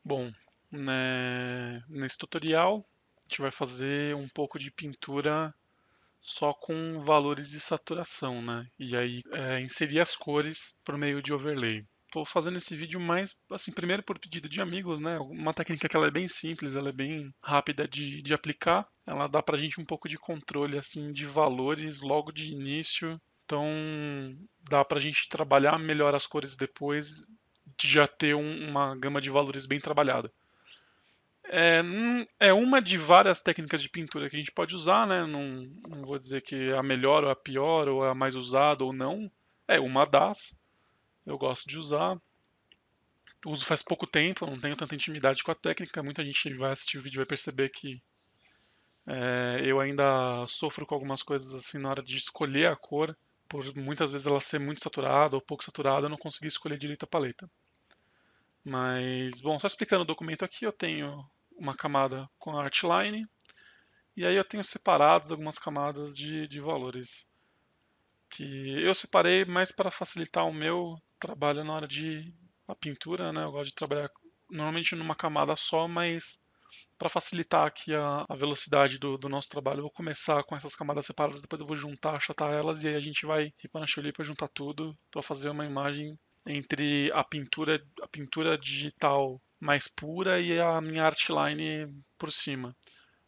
Bom, nesse tutorial a gente vai fazer um pouco de pintura só com valores de saturação, né? E aí inserir as cores por meio de overlay. Estou fazendo esse vídeo mais, assim, primeiro por pedido de amigos, né? Uma técnica que ela é bem simples, ela é bem rápida de aplicar. Ela dá pra gente um pouco de controle, assim, de valores logo de início. Então, dá pra gente trabalhar melhor as cores depois de já ter uma gama de valores bem trabalhada. É uma de várias técnicas de pintura que a gente pode usar, né? Não vou dizer que é a melhor ou a pior, ou a mais usada ou não. É uma das. Eu gosto de usar. Uso faz pouco tempo, não tenho tanta intimidade com a técnica. Muita gente vai assistir o vídeo e vai perceber que eu ainda sofro com algumas coisas assim na hora de escolher a cor. Por muitas vezes ela ser muito saturada ou pouco saturada, eu não consegui escolher direito a paleta. Mas, bom, só explicando o documento aqui, eu tenho uma camada com a Artline. E aí eu tenho separados algumas camadas de valores que eu separei mais para facilitar o meu trabalho na hora de a pintura, né? Eu gosto de trabalhar normalmente numa camada só, mas para facilitar aqui a velocidade do nosso trabalho, eu vou começar com essas camadas separadas, depois eu vou juntar, achatar elas e aí a gente vai ripa na chuli para juntar tudo para fazer uma imagem entre a pintura digital mais pura e a minha artline por cima.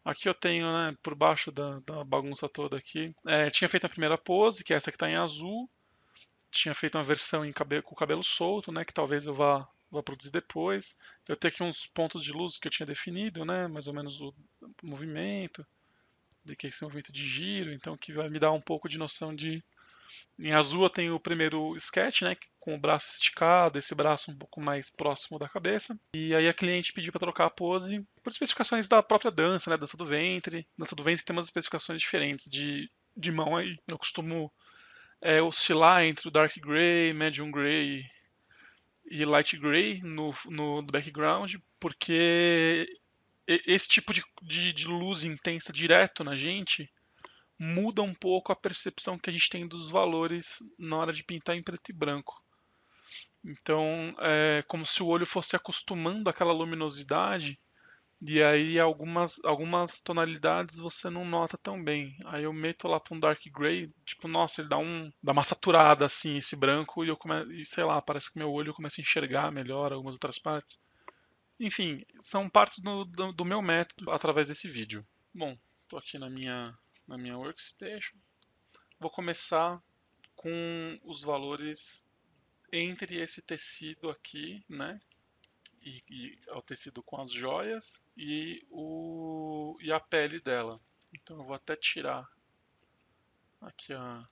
Aqui eu tenho, né, por baixo da bagunça toda aqui. Tinha feito a primeira pose, que é essa que está em azul. Tinha feito uma versão com o cabelo solto, né, que talvez eu vá produzir depois. Eu tenho aqui uns pontos de luz que eu tinha definido, né, mais ou menos o movimento, de que esse movimento de giro, então que vai me dar um pouco de noção de em azul eu tenho o primeiro sketch, né, com o braço esticado, esse braço um pouco mais próximo da cabeça. E aí a cliente pediu para trocar a pose por especificações da própria dança, né, dança do ventre. Dança do ventre tem umas especificações diferentes de mão aí. Eu costumo oscilar entre o dark gray, medium gray e light gray no background, porque esse tipo de luz intensa direto na gente muda um pouco a percepção que a gente tem dos valores na hora de pintar em preto e branco. Então, é como se o olho fosse acostumando àquela luminosidade e aí algumas tonalidades você não nota tão bem. Aí eu meto lá para um dark gray, tipo, nossa, ele dá uma saturada assim esse branco e sei lá, parece que meu olho começa a enxergar melhor algumas outras partes. Enfim, são partes do meu método através desse vídeo. Bom, estou aqui na minha workstation. Vou começar com os valores entre esse tecido aqui, né? E ao tecido com as joias e a pele dela. Então eu vou até tirar aqui a.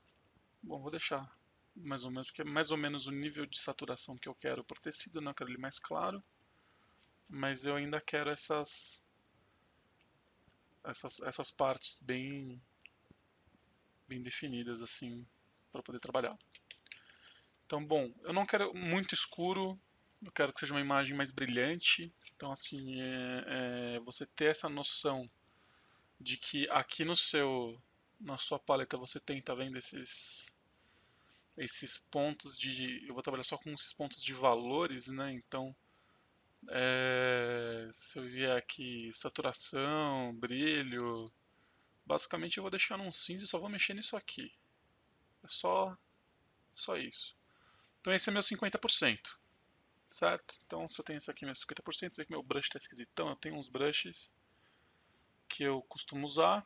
Bom, vou deixar mais ou menos, porque é mais ou menos o nível de saturação que eu quero para o tecido, não quero ele mais claro, mas eu ainda quero essas partes bem definidas assim para poder trabalhar. Então, bom, eu não quero muito escuro, eu quero que seja uma imagem mais brilhante. Então, assim, você ter essa noção de que aqui na sua paleta você tem, tá vendo esses pontos eu vou trabalhar só com esses pontos de valores, né? Então, se eu vier aqui saturação, brilho, basicamente eu vou deixar num cinza e só vou mexer nisso aqui. É só isso. Então esse é meu 50%. Certo? Então, se eu tenho isso aqui, meus 50%, você vê que meu brush está esquisitão. Eu tenho uns brushes que eu costumo usar,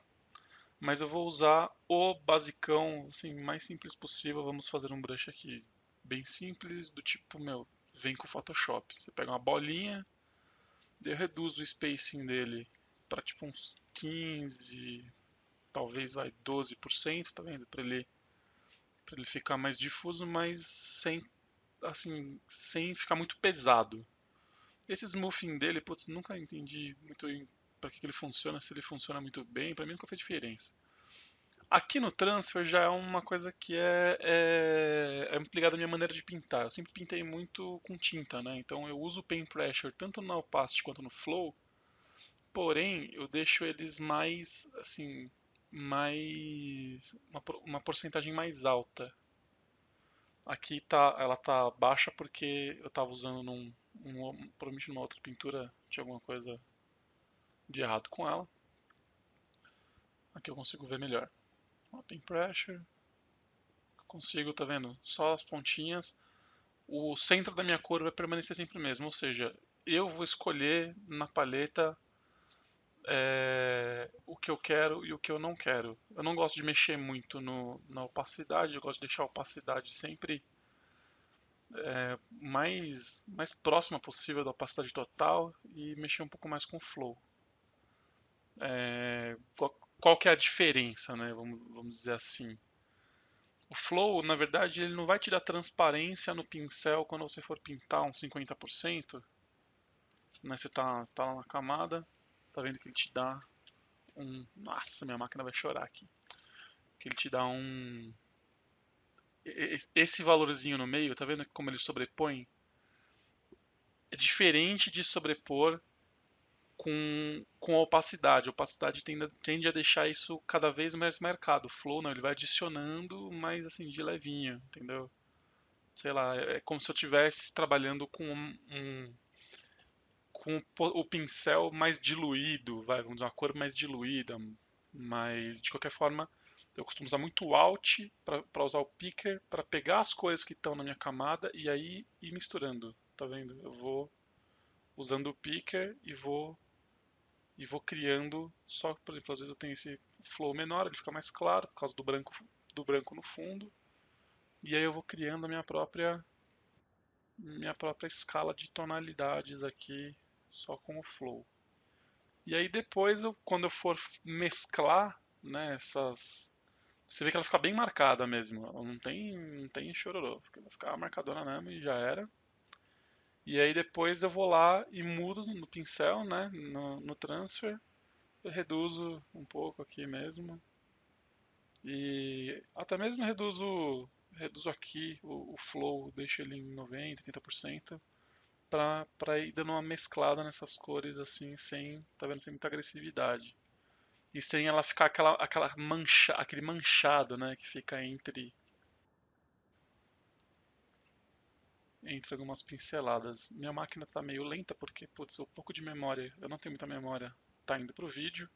mas eu vou usar o basicão, assim, mais simples possível. Vamos fazer um brush aqui bem simples, do tipo, meu, vem com o Photoshop. Você pega uma bolinha, eu reduzo o spacing dele para tipo uns 15, talvez vai 12%, tá vendo? Para ele ficar mais difuso, mas sem ficar muito pesado. Esse smoothing dele, putz, nunca entendi muito para que ele funciona, se ele funciona muito bem, para mim nunca fez diferença. Aqui no transfer já é uma coisa que é ligada à minha maneira de pintar. Eu sempre pintei muito com tinta, né? Então eu uso o pen pressure tanto no opacity quanto no flow, porém eu deixo eles mais, assim, uma porcentagem mais alta. Aqui ela tá baixa porque eu estava usando provavelmente numa outra pintura tinha alguma coisa de errado com ela. Aqui eu consigo ver melhor. Open Pressure, consigo, tá vendo? Só as pontinhas. O centro da minha cor vai permanecer sempre o mesmo, ou seja, eu vou escolher na paleta o que eu quero e o que eu não quero. Eu não gosto de mexer muito na opacidade, eu gosto de deixar a opacidade sempre mais próxima possível da opacidade total e mexer um pouco mais com o flow. Qual que é a diferença, né? Vamos dizer assim. O flow, na verdade, ele não vai te dar transparência no pincel quando você for pintar uns 50%. Né? Você tá lá na camada, tá vendo que ele te dá um. Nossa, minha máquina vai chorar aqui. Que ele te dá um. Esse valorzinho no meio, tá vendo como ele sobrepõe? É diferente de sobrepor com a opacidade. A opacidade tende a deixar isso cada vez mais marcado. O flow não, ele vai adicionando mais assim de levinho, entendeu? Sei lá, é como se eu estivesse trabalhando com o pincel mais diluído, vamos dizer, uma cor mais diluída, mas de qualquer forma eu costumo usar muito o Alt para usar o Picker para pegar as cores que estão na minha camada e aí ir misturando, tá vendo? Eu vou usando o Picker e vou criando, só que, por exemplo, às vezes eu tenho esse flow menor, ele fica mais claro por causa do branco no fundo, e aí eu vou criando a minha própria escala de tonalidades aqui só com o flow. E aí depois, quando eu for mesclar, né, você vê que ela fica bem marcada mesmo. Ela não tem chororô. Vai ficar marcadona mesmo e já era. E aí depois eu vou lá e mudo no pincel, né, no transfer. Eu reduzo um pouco aqui mesmo. E até mesmo reduzo aqui o flow, deixo ele em 90, 30%. Pra ir dando uma mesclada nessas cores assim, tá vendo, sem muita agressividade. E sem ela ficar aquela aquele manchado, né, que fica entre algumas pinceladas. Minha máquina tá meio lenta porque, putz, um pouco de memória, eu não tenho muita memória, tá indo pro vídeo.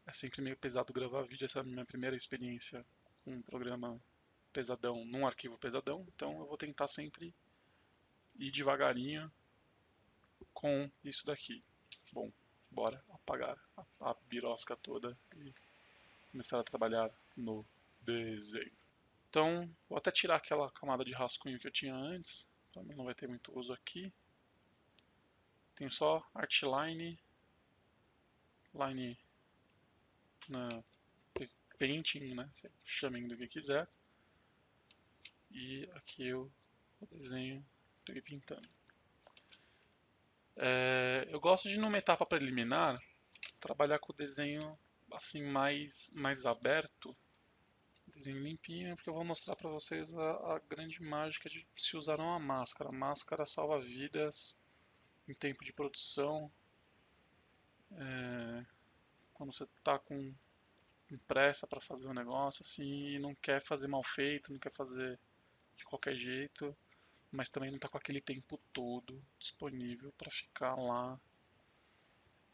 É sempre meio pesado gravar vídeo, essa é a minha primeira experiência com um programa pesadão, num arquivo pesadão, então eu vou tentar sempre ir devagarinho com isso daqui. Bom, bora apagar a birosca toda e começar a trabalhar no desenho. Então, vou até tirar aquela camada de rascunho que eu tinha antes, também não vai ter muito uso aqui. Tenho só Artline, Line na Painting, né? Chamem do que quiser. E aqui o desenho estou pintando. Eu gosto de, numa etapa preliminar, trabalhar com o desenho assim mais aberto, desenho limpinho, porque eu vou mostrar para vocês a grande mágica de se usar uma máscara. A máscara salva vidas em tempo de produção. Quando você está com pressa para fazer um negócio assim e não quer fazer mal feito, não quer fazer de qualquer jeito, mas também não está com aquele tempo todo disponível para ficar lá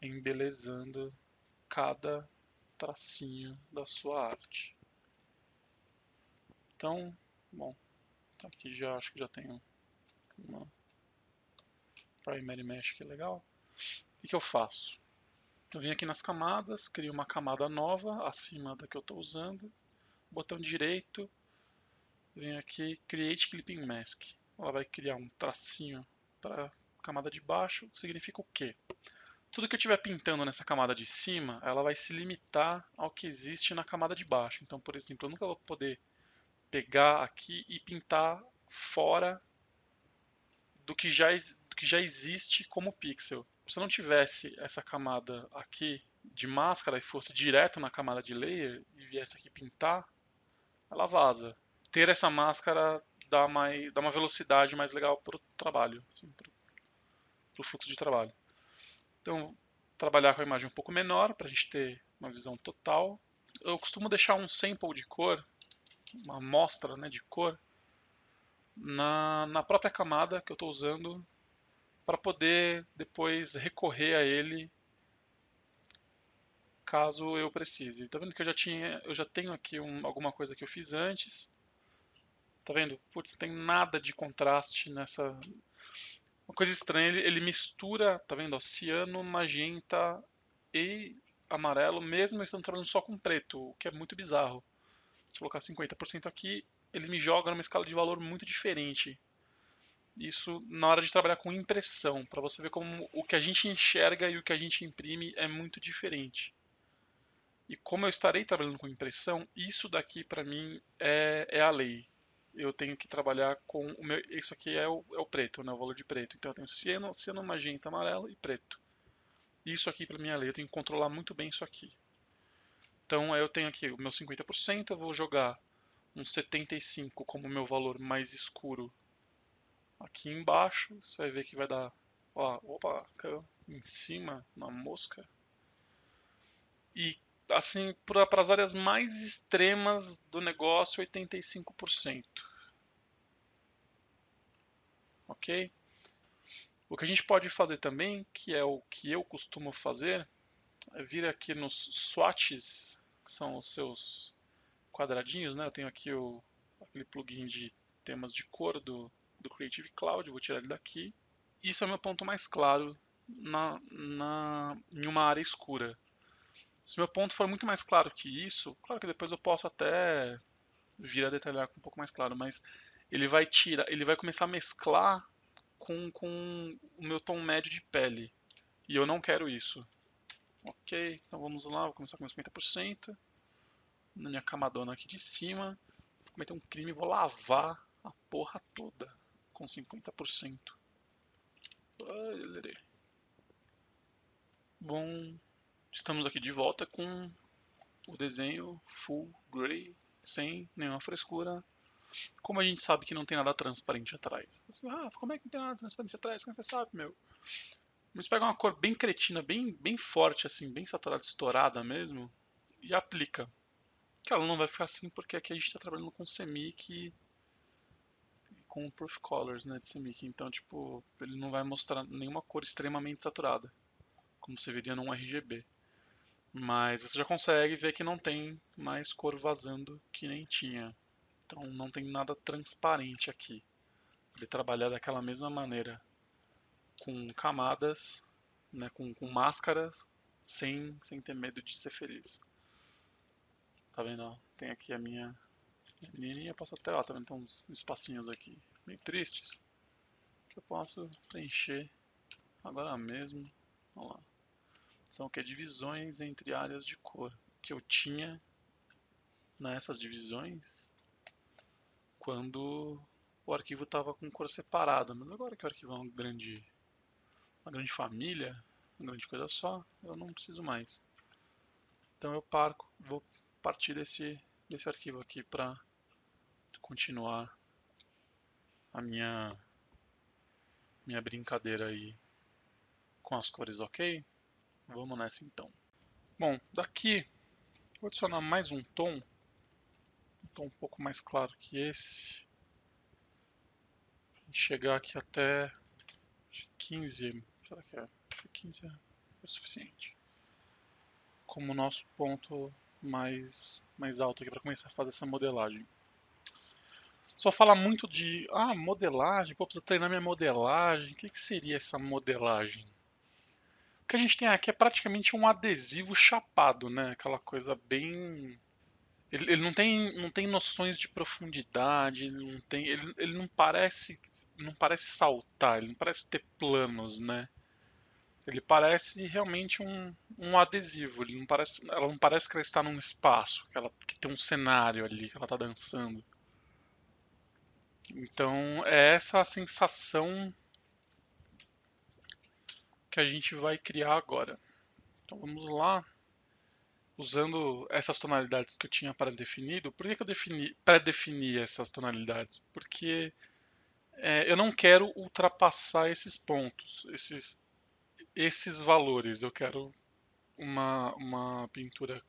embelezando cada tracinho da sua arte. Então, bom, aqui já acho que já tenho uma primary mesh que é legal. O que eu faço? Eu venho aqui nas camadas, crio uma camada nova acima da que eu estou usando, botão direito, venho aqui Create Clipping Mask. Ela vai criar um tracinho para a camada de baixo, que significa o quê? Tudo que eu estiver pintando nessa camada de cima, ela vai se limitar ao que existe na camada de baixo. Então, por exemplo, eu nunca vou poder pegar aqui e pintar fora do que já existe como pixel. Se eu não tivesse essa camada aqui de máscara e fosse direto na camada de layer e viesse aqui pintar, ela vaza. Ter essa máscara dá uma velocidade mais legal para o trabalho, assim, para o fluxo de trabalho. Então, trabalhar com a imagem um pouco menor para a gente ter uma visão total. Eu costumo deixar um sample de cor, uma amostra, né, de cor, na própria camada que eu estou usando para poder depois recorrer a ele caso eu precise. Tá vendo que eu já tenho aqui alguma coisa que eu fiz antes. Tá vendo? Putz, tem nada de contraste nessa. Uma coisa estranha, ele mistura, tá vendo? Ó, ciano, magenta e amarelo, mesmo eu estando trabalhando só com preto, o que é muito bizarro. Se colocar 50% aqui, ele me joga numa escala de valor muito diferente. Isso na hora de trabalhar com impressão, para você ver como o que a gente enxerga e o que a gente imprime é muito diferente. E como eu estarei trabalhando com impressão, isso daqui para mim é a lei. Eu tenho que trabalhar com o meu. Isso aqui é o preto, né? O valor de preto. Então eu tenho ciano, magenta, amarelo e preto. Isso aqui para mim é a lei. Eu tenho que controlar muito bem isso aqui. Então eu tenho aqui o meu 50%, eu vou jogar um 75 como meu valor mais escuro aqui embaixo. Você vai ver que vai dar. Ó, opa, caiu em cima na mosca. E assim, para as áreas mais extremas do negócio, 85%. Ok? O que a gente pode fazer também, que é o que eu costumo fazer, é vir aqui nos swatches, que são os seus quadradinhos, né? Eu tenho aqui aquele plugin de temas de cor do Creative Cloud, vou tirar ele daqui. Isso é o meu ponto mais claro em uma área escura. Se meu ponto for muito mais claro que isso, claro que depois eu posso até vir a detalhar com um pouco mais claro, mas ele vai começar a mesclar com o meu tom médio de pele. E eu não quero isso. Ok, então vamos lá, vou começar com 50%. Na minha camadona aqui de cima. Vou cometer um crime e vou lavar a porra toda com 50%. Bom, estamos aqui de volta com o desenho full gray, sem nenhuma frescura. Como a gente sabe que não tem nada transparente atrás? Ah, como é que não tem nada transparente atrás? Como você sabe, meu? Mas pega uma cor bem cretina, bem forte, assim, bem saturada, estourada mesmo, e aplica. Que ela não vai ficar assim porque aqui a gente está trabalhando com CMYK com Proof Colors, né, de CMYK. Então, tipo, ele não vai mostrar nenhuma cor extremamente saturada, como você veria num RGB. Mas você já consegue ver que não tem mais cor vazando que nem tinha. Então não tem nada transparente aqui. Ele trabalhar daquela mesma maneira, com camadas, né, com máscaras, sem ter medo de ser feliz. Tá vendo? Ó? Tem aqui a minha menininha, posso até, ó, tá vendo? Tem uns espacinhos aqui meio tristes que eu posso preencher agora mesmo. Vamos lá. São o que? Divisões entre áreas de cor que eu tinha nessas divisões quando o arquivo estava com cor separada. Mas agora que o arquivo é uma grande família, uma grande coisa só, eu não preciso mais. Então eu vou partir desse arquivo aqui para continuar a minha brincadeira aí com as cores, ok? Vamos nessa então. Bom, daqui vou adicionar mais um tom um pouco mais claro que esse. Chegar aqui até 15, será que é? 15 é o suficiente. Como nosso ponto mais alto aqui para começar a fazer essa modelagem. Só fala muito de, modelagem, pô, preciso treinar minha modelagem. O que seria essa modelagem? O que a gente tem aqui é praticamente um adesivo chapado, né? Aquela coisa bem. Ele não tem noções de profundidade, ele não parece saltar, ele não parece ter planos, né? Ele parece realmente um adesivo. Ela não parece que ela está num espaço, que tem um cenário ali que ela está dançando. Então é essa a sensação que a gente vai criar agora. Então vamos lá, usando essas tonalidades que eu tinha pré-definido. Por que eu pré-defini essas tonalidades? Porque eu não quero ultrapassar esses pontos, esses valores. Eu quero uma pintura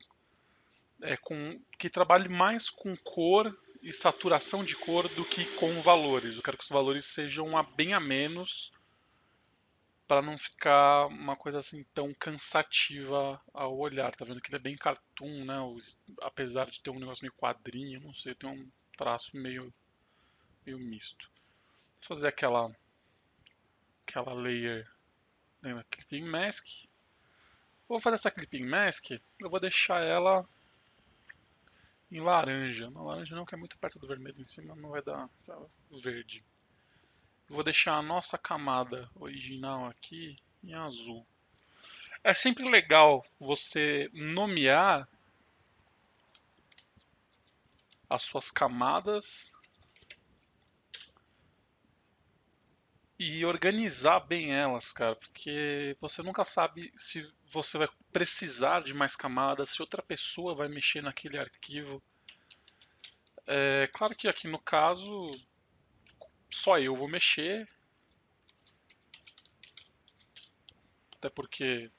que trabalhe mais com cor e saturação de cor do que com valores. Eu quero que os valores sejam bem a menos para não ficar uma coisa assim tão cansativa ao olhar. Tá vendo que ele é bem cartoon, né? Apesar de ter um negócio meio quadrinho, não sei, tem um traço meio misto. Vou fazer aquela layer, lembra? Clipping Mask. Vou fazer essa Clipping Mask, eu vou deixar ela em laranja. Não, laranja não, que é muito perto do vermelho em cima, não vai dar verde. Vou deixar a nossa camada original aqui em azul. É sempre legal você nomear as suas camadas e organizar bem elas, cara, porque você nunca sabe se você vai precisar de mais camadas, se outra pessoa vai mexer naquele arquivo. É claro que aqui no caso só eu vou mexer, até porque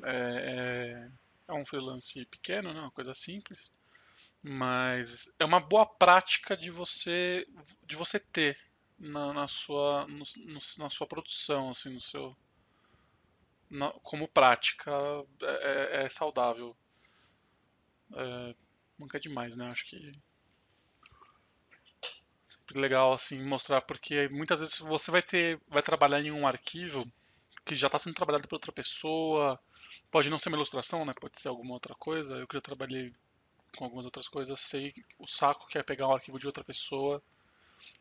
é um freelance pequeno, né, uma coisa simples, mas é uma boa prática de você ter na sua na sua produção, assim, no seu como prática é saudável. Nunca é demais, né? Acho que é legal assim mostrar porque muitas vezes você vai trabalhar em um arquivo que já está sendo trabalhado por outra pessoa. Pode não ser uma ilustração, né? Pode ser alguma outra coisa. Eu que já trabalhei com algumas outras coisas, sei o saco que é pegar um arquivo de outra pessoa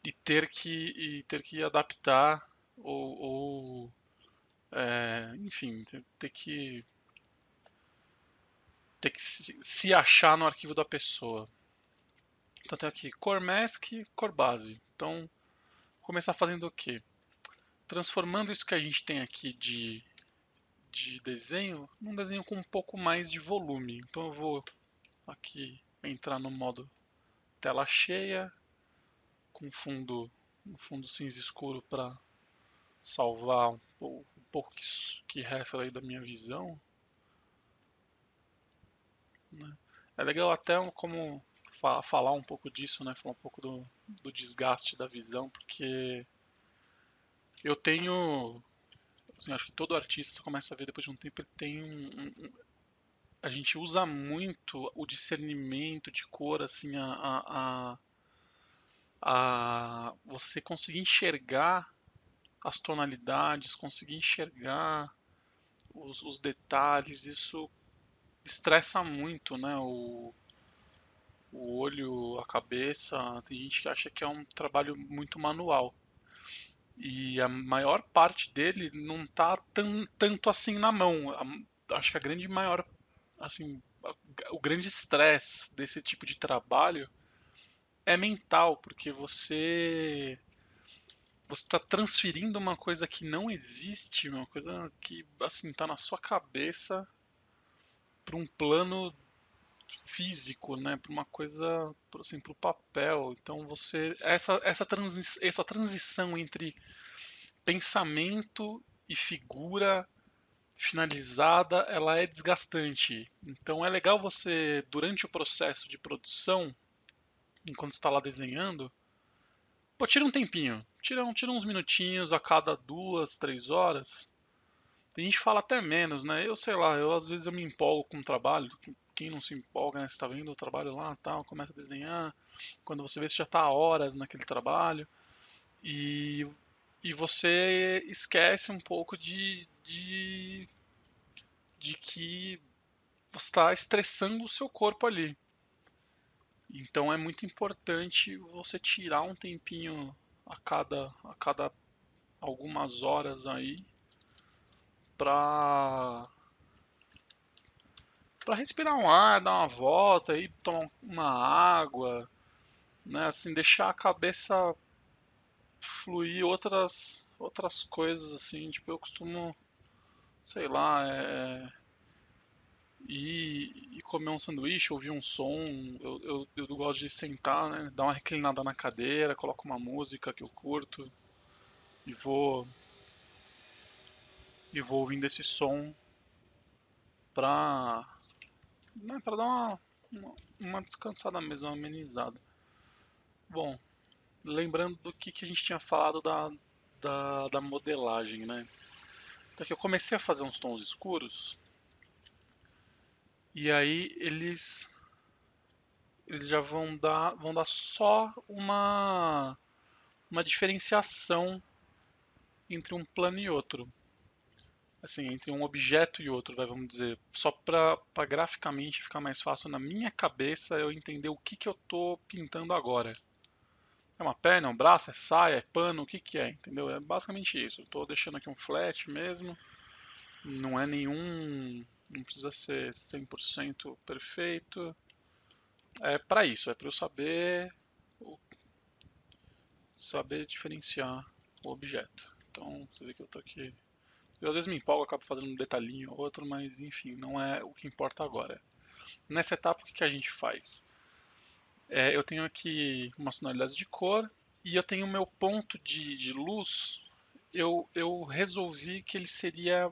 e ter que adaptar ou enfim, ter que se achar no arquivo da pessoa. Então tem aqui cor mask, cor base. Então, vou começar fazendo o quê? Transformando isso que a gente tem aqui de desenho num desenho com um pouco mais de volume. Então eu vou aqui entrar no modo tela cheia, com um fundo cinza escuro para salvar um pouco que resta aí da minha visão. Né? É legal até como falar um pouco disso, né? Falar um pouco do desgaste da visão, porque eu tenho, assim, acho que todo artista você começa a ver depois de um tempo ele tem a gente usa muito o discernimento de cor, assim, a você conseguir enxergar as tonalidades, conseguir enxergar os detalhes, isso estressa muito, né? O olho, a cabeça. Tem gente que acha que é um trabalho muito manual. E a maior parte dele não tá tanto assim na mão. Acho que a grande maior, assim, o grande estresse desse tipo de trabalho é mental, porque você está transferindo uma coisa que não existe, uma coisa que assim tá na sua cabeça para um plano físico, né, para uma coisa assim, para o papel. Então você essa transição entre pensamento e figura finalizada, ela é desgastante. Então é legal você durante o processo de produção, enquanto está lá desenhando, pô, tira um tempinho, tira uns minutinhos a cada 2, 3 horas. Tem gente que fala até menos, né? Eu sei lá, às vezes eu me empolgo com o trabalho. Quem não se empolga, né? Você tá vendo o trabalho lá, tal, começa a desenhar. Quando você vê, você já tá há horas naquele trabalho. E, e você esquece um pouco de que você está estressando o seu corpo ali. Então é muito importante você tirar um tempinho a cada algumas horas aí para respirar um ar, dar uma volta, aí tomar uma água, né? Assim, deixar a cabeça fluir outras coisas assim, tipo eu costumo, sei lá, ir comer um sanduíche, ouvir um som, eu gosto de sentar, né? Dar uma reclinada na cadeira, coloco uma música que eu curto e vou ouvindo esse som pra, né, pra dar uma descansada mesmo, uma amenizada. Bom, lembrando do que a gente tinha falado da modelagem, né? Então aqui eu comecei a fazer uns tons escuros e aí eles já vão dar só uma diferenciação entre um plano e outro. Assim, entre um objeto e outro, vamos dizer, só para graficamente ficar mais fácil na minha cabeça eu entender o que eu estou pintando agora. É uma perna, é um braço, é saia, é pano, o que é, entendeu? É basicamente isso. Eu estou deixando aqui um flat mesmo, não é nenhum, não precisa ser 100% perfeito. É para isso, é para eu saber diferenciar o objeto. Então, você vê que eu estou aqui. Eu às vezes me empolgo, acabo fazendo um detalhinho ou outro, mas enfim, não é o que importa agora. Nessa etapa, o que a gente faz? Eu tenho aqui umas tonalidades de cor e eu tenho o meu ponto de luz. Eu resolvi que ele seria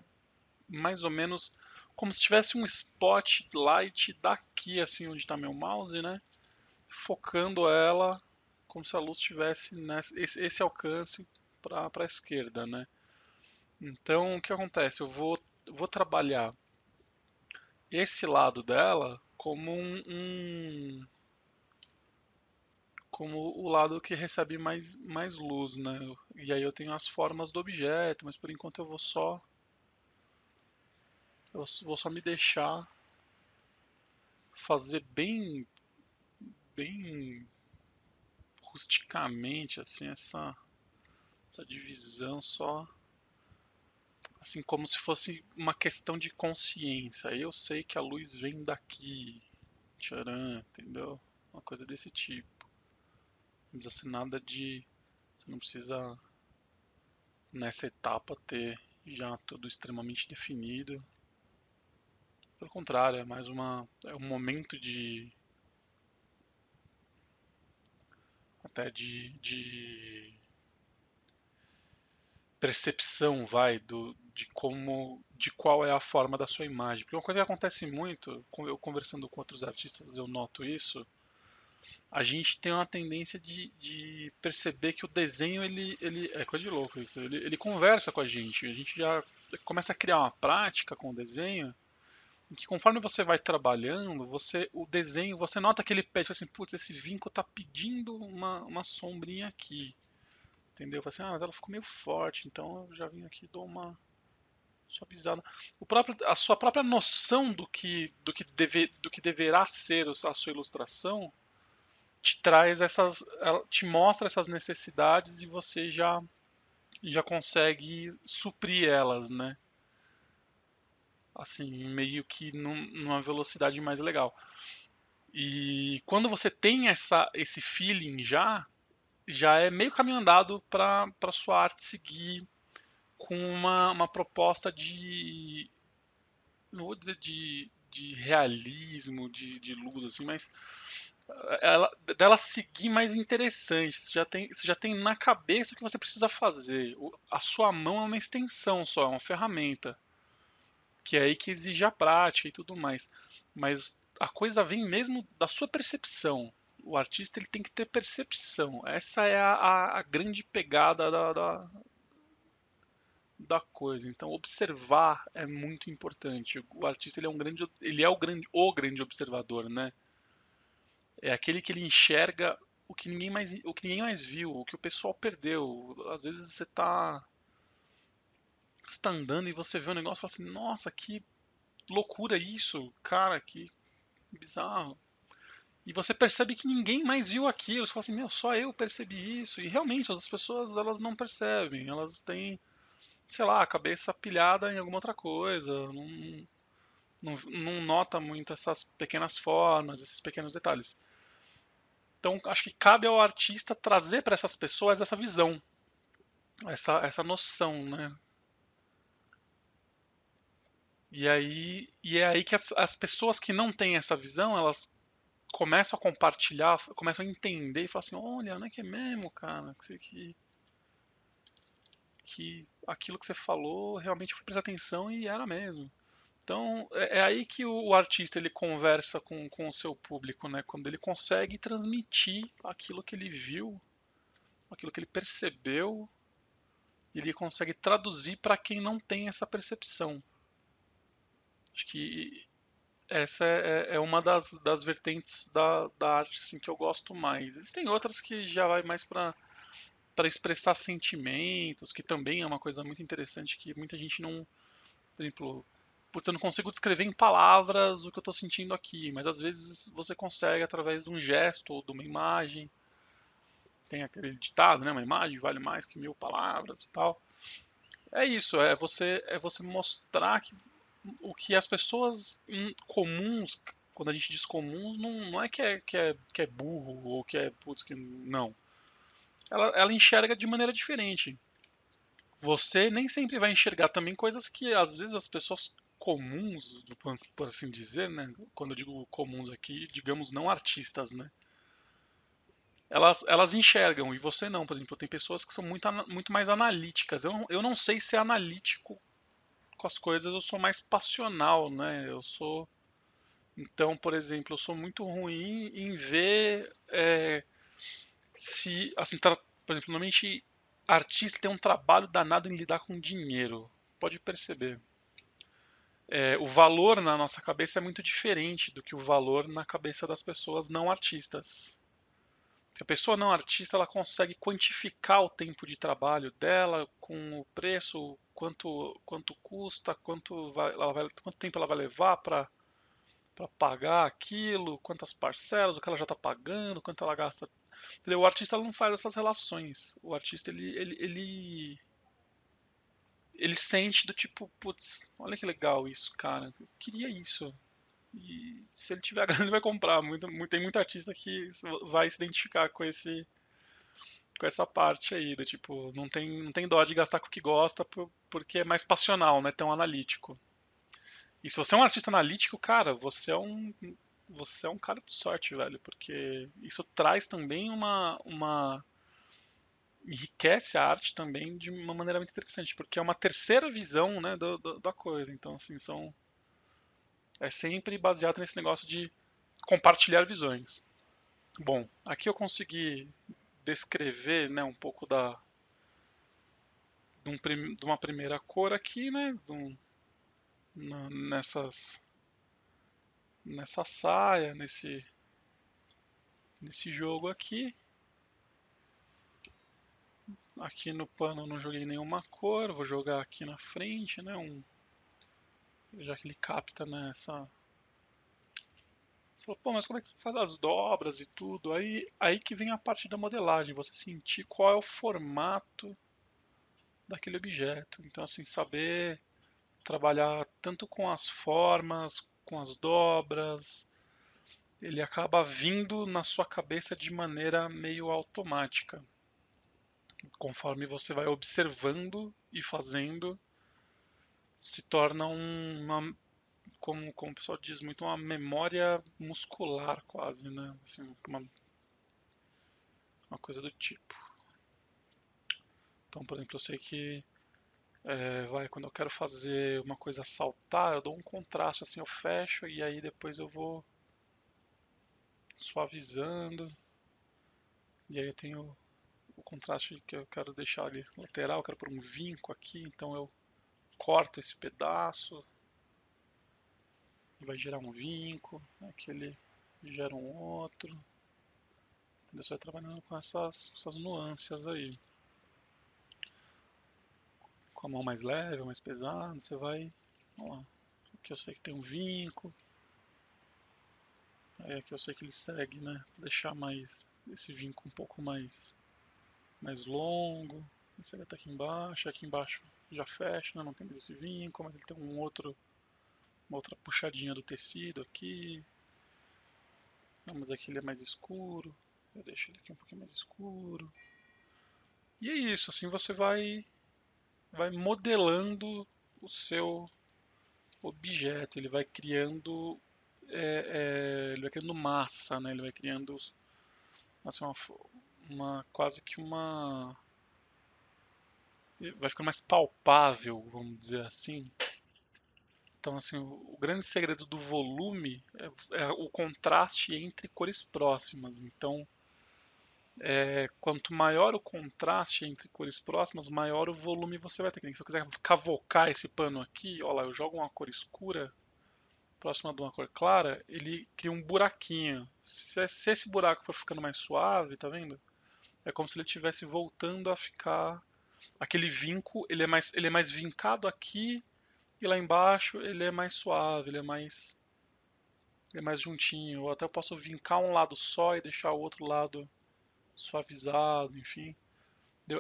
mais ou menos como se tivesse um spotlight daqui, assim, onde está meu mouse, né? Focando ela como se a luz estivesse esse alcance para a esquerda, né? Então, o que acontece? Eu vou trabalhar esse lado dela como como o lado que recebe mais luz, né? E aí eu tenho as formas do objeto, mas por enquanto eu vou só me deixar fazer bem rusticamente assim essa divisão só assim como se fosse uma questão de consciência. Aí eu sei que a luz vem daqui, tcharam, entendeu? Uma coisa desse tipo. Não precisa ser nada de. Você não precisa nessa etapa ter já tudo extremamente definido. Pelo contrário, é um momento de até de percepção, vai, de qual é a forma da sua imagem. Porque uma coisa que acontece muito, eu conversando com outros artistas, eu noto isso. A gente tem uma tendência de perceber que o desenho ele é coisa de louco isso. Ele conversa com a gente já começa a criar uma prática com o desenho em que conforme você vai trabalhando, o desenho, você nota que ele pede assim, putz, esse vinco tá pedindo uma sombrinha aqui, entendeu? Fala assim, mas ela ficou meio forte, então eu já vim aqui e dou uma suavizada. A sua própria noção do que deverá ser a sua ilustração ela te mostra essas necessidades e você já consegue suprir elas, né? Assim, meio que numa velocidade mais legal. E quando você tem esse feeling já é meio caminho andado para sua arte seguir com uma proposta não vou dizer de realismo, de luz, assim, mas dela seguir mais interessante. Você já tem na cabeça o que você precisa fazer. A sua mão é uma extensão só, é uma ferramenta. Que é aí que exige a prática e tudo mais. Mas a coisa vem mesmo da sua percepção. O artista ele tem que ter percepção. Essa é a grande pegada da coisa. Então, observar é muito importante. O artista ele é o grande observador, né? É aquele que ele enxerga o que ninguém mais viu, o que o pessoal perdeu. Às vezes você tá andando e você vê um negócio e fala assim, nossa, que loucura isso, cara, que bizarro. E você percebe que ninguém mais viu aquilo. Você fala assim, meu, só eu percebi isso. E realmente, as pessoas, elas não percebem. Elas têm, sei lá, a cabeça pilhada em alguma outra coisa. Não nota muito essas pequenas formas, esses pequenos detalhes. Então, acho que cabe ao artista trazer para essas pessoas essa visão, essa noção, né? E é aí que as pessoas que não têm essa visão, elas começam a compartilhar, começam a entender e falam assim, olha, não é que é mesmo, cara, que aquilo que você falou realmente foi prestar atenção e era mesmo. Então é aí que o artista ele conversa com o seu público, né? Quando ele consegue transmitir aquilo que ele viu, aquilo que ele percebeu e ele consegue traduzir para quem não tem essa percepção. Acho que essa é uma das vertentes da arte assim, que eu gosto mais. Existem outras que já vai mais para expressar sentimentos, que também é uma coisa muito interessante que muita gente não, por exemplo, putz, eu não consigo descrever em palavras o que eu estou sentindo aqui, mas às vezes você consegue através de um gesto ou de uma imagem. Tem aquele ditado, né? Uma imagem vale mais que 1000 palavras e tal. É isso, é você mostrar que o que as pessoas comuns, quando a gente diz comuns, não é que é burro ou que é putz, que não. Ela enxerga de maneira diferente. Você nem sempre vai enxergar também coisas que às vezes as pessoas comuns, por assim dizer, né? Quando eu digo comuns aqui, digamos não artistas, né? Elas enxergam e você não. Por exemplo, tem pessoas que são muito mais analíticas. Eu não sei ser analítico com as coisas, eu sou mais passional, né? Então, por exemplo, eu sou muito ruim em ver se, assim, por exemplo, normalmente artista tem um trabalho danado em lidar com dinheiro. Pode perceber. O valor na nossa cabeça é muito diferente do que o valor na cabeça das pessoas não artistas. A pessoa não artista ela consegue quantificar o tempo de trabalho dela com o preço, quanto custa, quanto tempo ela vai levar para pagar aquilo, quantas parcelas, o que ela já está pagando, quanto ela gasta. Entendeu? O artista ela não faz essas relações. O artista ele sente do tipo, putz, olha que legal isso, cara. Eu queria isso. E se ele tiver grana, ele vai comprar. Tem muito artista que vai se identificar com essa parte aí, do tipo, não tem dó de gastar com o que gosta porque é mais passional, não é tão analítico. E se você é um artista analítico, cara, você é um cara de sorte, velho, porque isso traz também enriquece a arte também de uma maneira muito interessante, porque é uma terceira visão, né, da coisa. Então, assim, é sempre baseado nesse negócio de compartilhar visões. Bom, aqui eu consegui descrever, né, um pouco de uma primeira cor aqui, né, nessas, nessa saia, nesse jogo aqui. Aqui no pano eu não joguei nenhuma cor, vou jogar aqui na frente, né, já que ele capta nessa. Você falou, pô, mas como é que você faz as dobras e tudo? Aí que vem a parte da modelagem, você sentir qual é o formato daquele objeto. Então, assim, saber trabalhar tanto com as formas, com as dobras, ele acaba vindo na sua cabeça de maneira meio automática. Conforme você vai observando e fazendo, se torna como o pessoal diz muito, uma memória muscular quase, né? Assim, uma coisa do tipo. Então, por exemplo, eu sei que quando eu quero fazer uma coisa saltar, eu dou um contraste, assim, eu fecho e aí depois eu vou suavizando. E aí eu tenho o contraste que eu quero deixar ali lateral, eu quero pôr um vinco aqui, então eu corto esse pedaço e vai gerar um vinco, aqui ele gera um outro. Entendeu? Você vai trabalhando com essas nuances aí. Com a mão mais leve, mais pesada, você vai. Ó, aqui eu sei que tem um vinco, aí aqui eu sei que ele segue, né? Deixar mais esse vinco um pouco mais longo. Esse aqui tá aqui embaixo já fecha, né? Não tem mais esse vinco, mas ele tem uma outra puxadinha do tecido aqui. Não, mas aqui ele é mais escuro. Eu deixo ele aqui um pouquinho mais escuro. E é isso, assim você vai modelando o seu objeto, ele vai criando massa, né? Ele vai criando assim, quase que vai ficando mais palpável, vamos dizer assim. Então, assim, o grande segredo do volume é o contraste entre cores próximas. Então, Quanto maior o contraste entre cores próximas, maior o volume você vai ter. Se eu quiser cavocar esse pano aqui, olha lá, eu jogo uma cor escura próxima de uma cor clara, ele cria um buraquinho. Se esse buraco for ficando mais suave, tá vendo? É como se ele estivesse voltando a ficar. Aquele vinco, ele é mais vincado aqui e lá embaixo ele é mais suave, ele é mais juntinho. Ou até eu posso vincar um lado só e deixar o outro lado suavizado, enfim.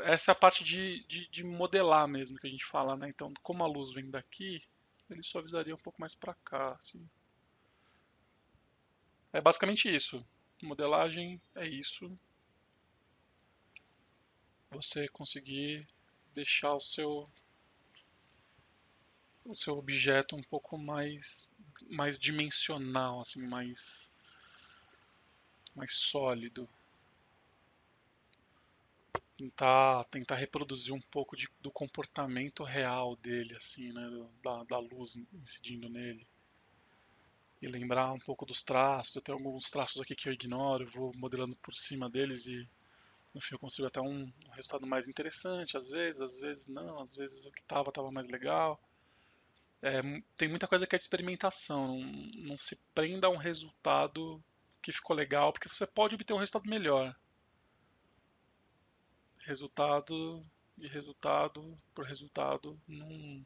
Essa é a parte de modelar mesmo que a gente fala, né? Então, como a luz vem daqui, ele suavizaria um pouco mais para cá, assim. É basicamente isso. Modelagem é isso. Você conseguir deixar o seu objeto um pouco mais dimensional, assim, mais sólido. Tentar reproduzir um pouco do comportamento real dele, assim, né? Da luz incidindo nele. E lembrar um pouco dos traços. Eu tenho alguns traços aqui que eu ignoro, eu vou modelando por cima deles e no fim eu consigo até um resultado mais interessante, às vezes não, às vezes o que estava mais legal. Tem muita coisa que é de experimentação, não se prenda a um resultado que ficou legal, porque você pode obter um resultado melhor. Resultado e resultado por resultado, não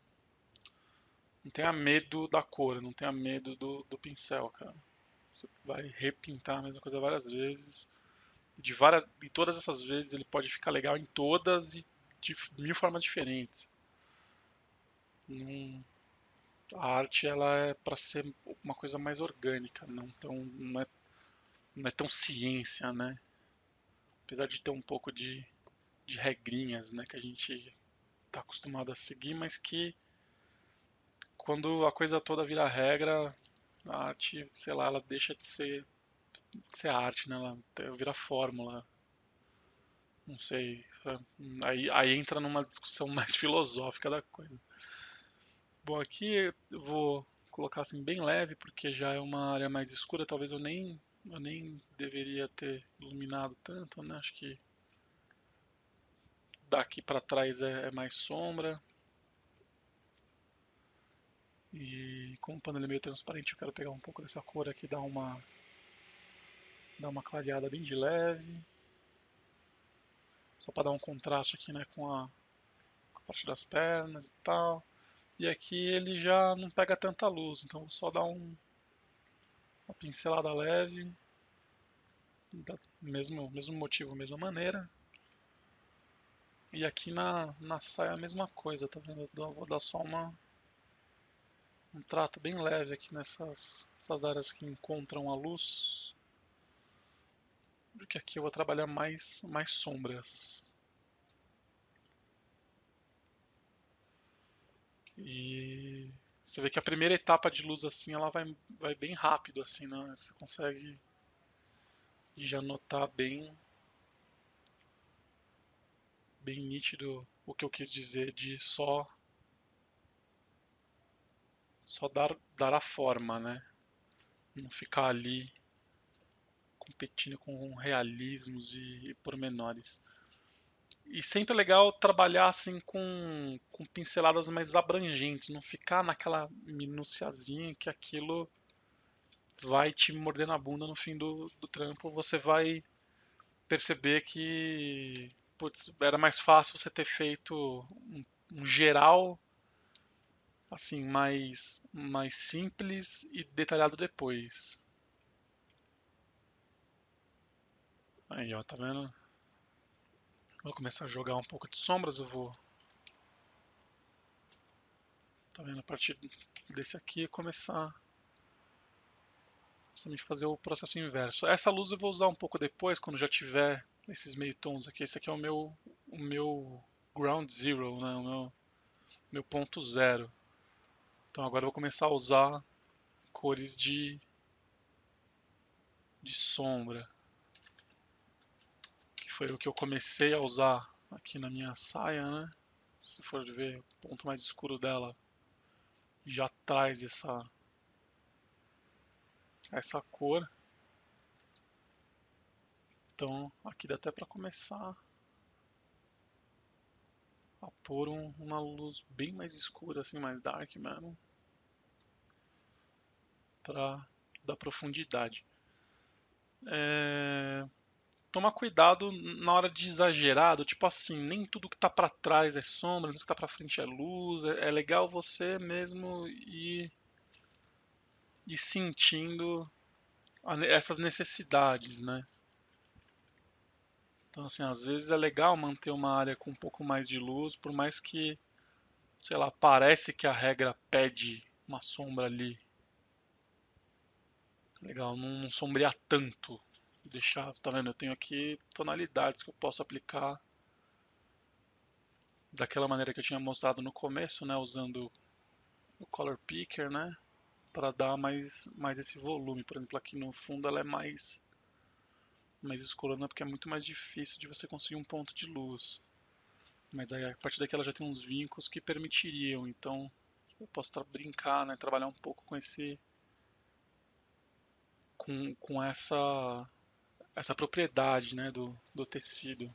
tenha medo da cor, não tenha medo do pincel, cara. Você vai repintar a mesma coisa várias vezes. De todas essas vezes ele pode ficar legal em todas e de mil formas diferentes. Não, a arte ela é para ser uma coisa mais orgânica, não é tão ciência, né? Apesar de ter um pouco de regrinhas, né, que a gente está acostumado a seguir, mas que quando a coisa toda vira regra, a arte, sei lá, ela deixa de ser arte, né? Ela vira fórmula. Não sei. Aí entra numa discussão mais filosófica da coisa. Bom, aqui eu vou colocar assim bem leve, porque já é uma área mais escura. Talvez eu nem deveria ter iluminado tanto, né? Acho que daqui para trás é mais sombra. E como o pano é meio transparente, eu quero pegar um pouco dessa cor aqui e dar uma clareada bem de leve. Só para dar um contraste aqui, né, com a parte das pernas e tal. E aqui ele já não pega tanta luz, então vou só dar uma pincelada leve, mesmo motivo, mesma maneira. E aqui na saia a mesma coisa, tá vendo? Vou dar só um trato bem leve aqui essas áreas que encontram a luz, porque aqui eu vou trabalhar mais sombras. E você vê que a primeira etapa de luz assim, ela vai bem rápido assim, né? Você consegue já notar bem nítido o que eu quis dizer de só dar a forma, né? Não ficar ali competindo com realismos e pormenores. E sempre é legal trabalhar assim com pinceladas mais abrangentes, não ficar naquela minuciazinha que aquilo vai te morder na bunda no fim do trampo. Você vai perceber que putz, era mais fácil você ter feito um geral assim mais simples e detalhado depois. Aí, ó, tá vendo? Vou começar a jogar um pouco de sombras, eu vou, tá vendo? A partir desse aqui começar justamente fazer o processo inverso. Essa luz eu vou usar um pouco depois, quando já tiver esses meio tons aqui. Esse aqui é o meu ground zero, né? Meu ponto zero. Então agora eu vou começar a usar cores de sombra, que foi o que eu comecei a usar aqui na minha saia, né? Se for ver, o ponto mais escuro dela já traz essa cor. Então aqui dá até para começar a pôr uma luz bem mais escura, assim, mais dark mesmo, para dar profundidade. Tomar cuidado na hora de exagerado, tipo assim, nem tudo que tá para trás é sombra, nem tudo que tá para frente é luz. É legal você mesmo ir sentindo essas necessidades, né? Então, assim, às vezes é legal manter uma área com um pouco mais de luz, por mais que, sei lá, parece que a regra pede uma sombra ali. Legal, não sombrear tanto. Deixar, tá vendo? Eu tenho aqui tonalidades que eu posso aplicar daquela maneira que eu tinha mostrado no começo, né? Usando o Color Picker, né? Para dar mais esse volume. Por exemplo, aqui no fundo ela é mais escura, né? Porque é muito mais difícil de você conseguir um ponto de luz. Mas aí, a partir daqui ela já tem uns vincos que permitiriam. Então eu posso brincar, né? Trabalhar um pouco com com essa propriedade, né? Do tecido.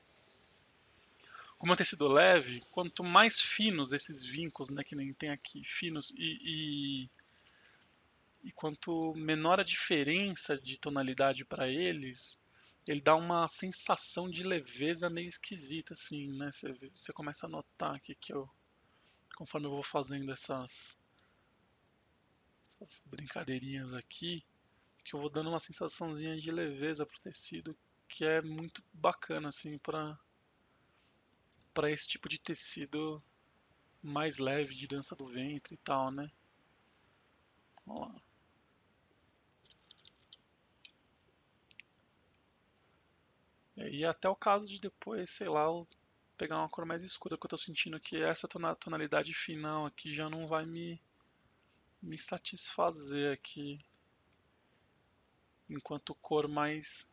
Como é um tecido leve, quanto mais finos esses vincos, né, que nem tem aqui, finos, e quanto menor a diferença de tonalidade para eles, ele dá uma sensação de leveza meio esquisita, assim, né? Você começa a notar aqui que conforme eu vou fazendo essas brincadeirinhas aqui, que eu vou dando uma sensaçãozinha de leveza pro tecido, que é muito bacana, assim, para esse tipo de tecido mais leve de dança do ventre e tal, né? Vamos lá. E até o caso de depois, sei lá, eu pegar uma cor mais escura, porque eu tô sentindo que essa tonalidade final aqui já não vai me satisfazer aqui. Enquanto cor mais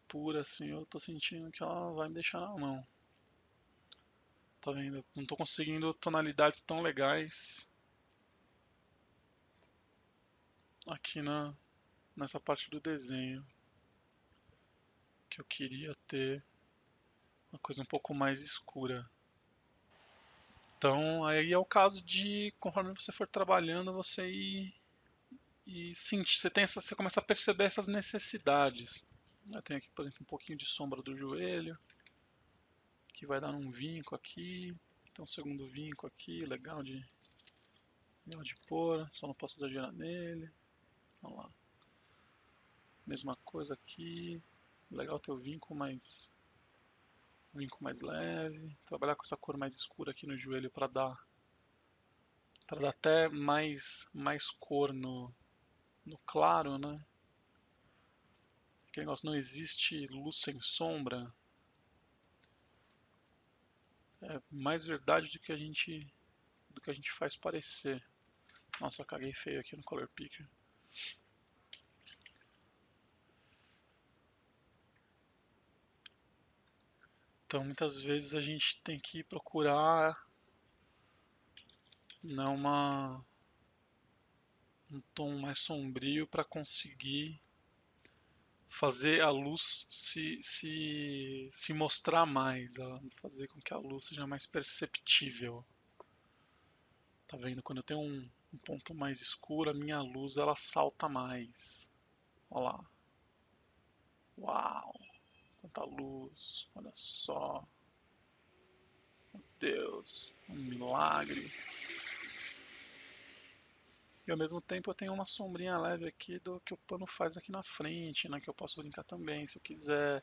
pura, assim, eu tô sentindo que ela vai me deixar na mão. Tá vendo? Eu não tô conseguindo tonalidades tão legais aqui nessa parte do desenho. Que eu queria ter uma coisa um pouco mais escura. Então, aí é o caso de, conforme você for trabalhando, você sentir, você começa a perceber essas necessidades. Eu tenho aqui, por exemplo, um pouquinho de sombra do joelho, que vai dar um vinco aqui. Tem um segundo vinco aqui, legal de pôr, só não posso exagerar nele. Vamos lá. Mesma coisa aqui. Legal ter o vinco mais leve. Trabalhar com essa cor mais escura aqui no joelho para dar até mais cor no claro, né? Aquele negócio, não existe luz sem sombra. É mais verdade do que a gente faz parecer. Nossa, eu caguei feio aqui no Color Picker. Então, muitas vezes a gente tem que procurar, né, um tom mais sombrio para conseguir fazer a luz se mostrar mais, fazer com que a luz seja mais perceptível. Tá vendo? Quando eu tenho um ponto mais escuro, a minha luz ela salta mais. Olha lá. Uau! Quanta luz! Olha só! Deus! Um milagre! E ao mesmo tempo eu tenho uma sombrinha leve aqui do que o pano faz aqui na frente, né? Que eu posso brincar também, se eu quiser.